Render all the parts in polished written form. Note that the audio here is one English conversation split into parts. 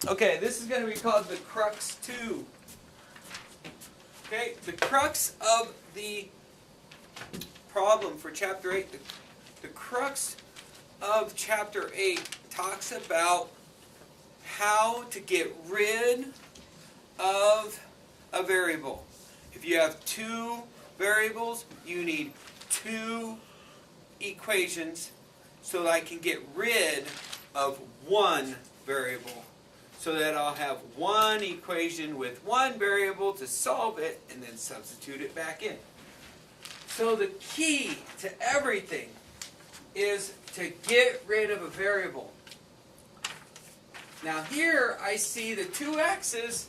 Okay, this is going to be called the Crux 2. Okay, the crux of the problem for Chapter 8, the crux of Chapter 8 talks about how to get rid of a variable. If you have two variables, you need two equations so that I can get rid of one variable. So that I'll have one equation with one variable to solve it and then substitute it back in. So the key to everything is to get rid of a variable. Now here I see the two x's,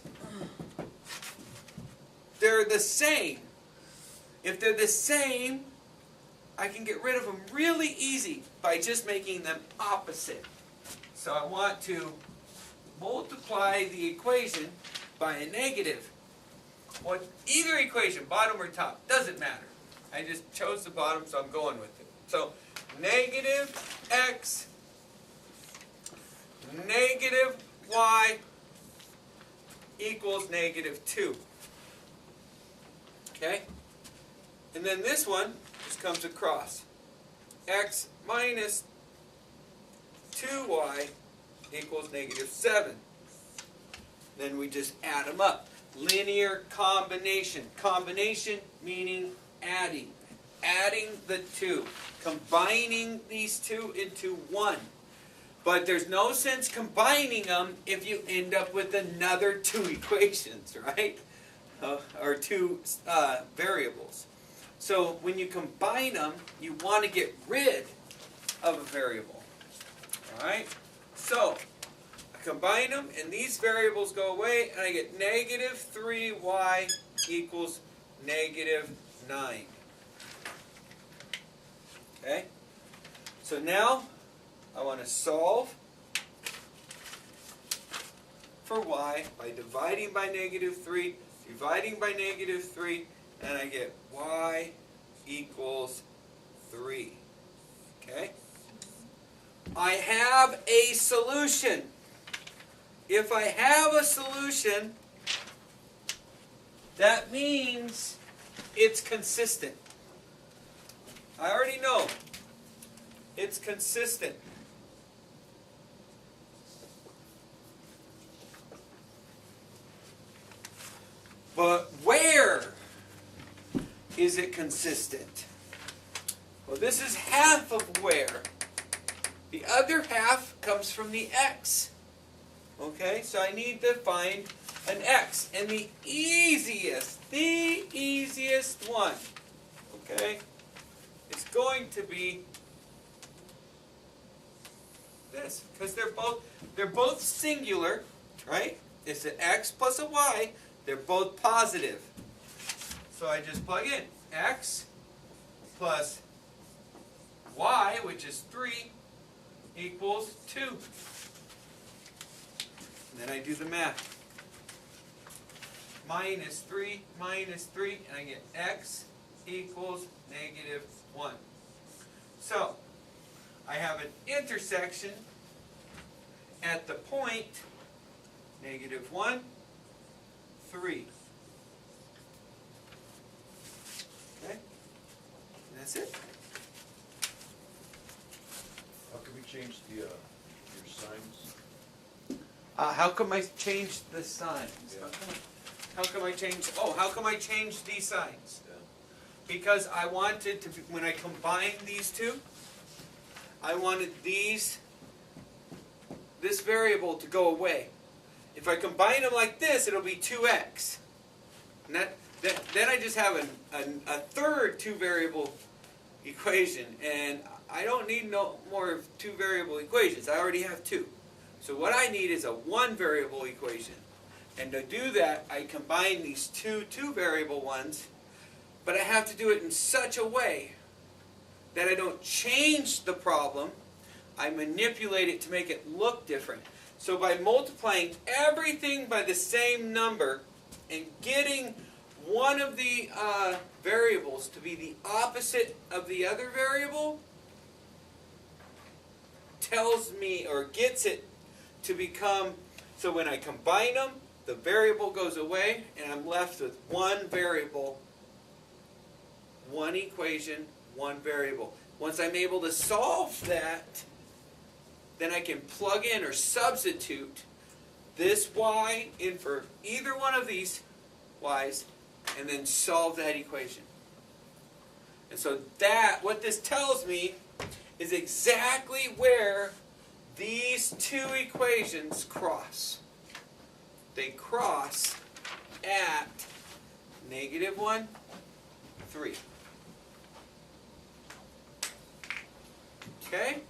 they're the same. If they're the same, I can get rid of them really easy by just making them opposite. So I want to multiply the equation by a negative. What, either equation, bottom or top, doesn't matter. I just chose the bottom, so I'm going with it. So negative x, negative y equals negative 2. Okay? And then this one just comes across. X minus 2y equals negative 7. Then we just add them up. Linear combination. Combination meaning adding. Adding the two. Combining these two into one. But there's no sense combining them if you end up with another two equations, right? Or two variables. So when you combine them, you want to get rid of a variable. Alright? So, I combine them, and these variables go away, and I get negative 3y equals negative 9. Okay? So now, I want to solve for y by dividing by negative 3, dividing by negative 3, and I get y equals 3. Okay? I have a solution. If I have a solution, that means it's consistent. I already know it's consistent. But where is it consistent? Well, this is half of where. The other half comes from the x. Okay, so I need to find an x. And the easiest one, okay, is going to be this. Because they're both singular, right? It's an x plus a y. They're both positive. So I just plug in x plus y, which is 3, equals 2. And then I do the math. Minus 3, and I get x equals negative 1. So, I have an intersection at the point negative 1, 3. Okay? And that's it. How can we change your signs? How come I change the signs? Yeah. How come I change? Oh, how come I change these signs? Yeah. Because I wanted to, when I combined these two, I wanted this variable to go away. If I combine them like this, it'll be 2x. And then I just have a third two-variable equation, and I don't need no more two-variable equations. I already have two. So what I need is a one-variable equation. And to do that, I combine these two variable ones, but I have to do it in such a way that I don't change the problem. I manipulate it to make it look different. So by multiplying everything by the same number and getting one of the variables to be the opposite of the other variable, tells me, or gets it to become So when I combine them, the variable goes away, and I'm left with one variable, one equation, one variable. Once I'm able to solve that, then I can plug in or substitute this y in for either one of these y's, and then solve that equation. And so what this tells me is exactly where these two equations cross. They cross at -1, 3. Okay?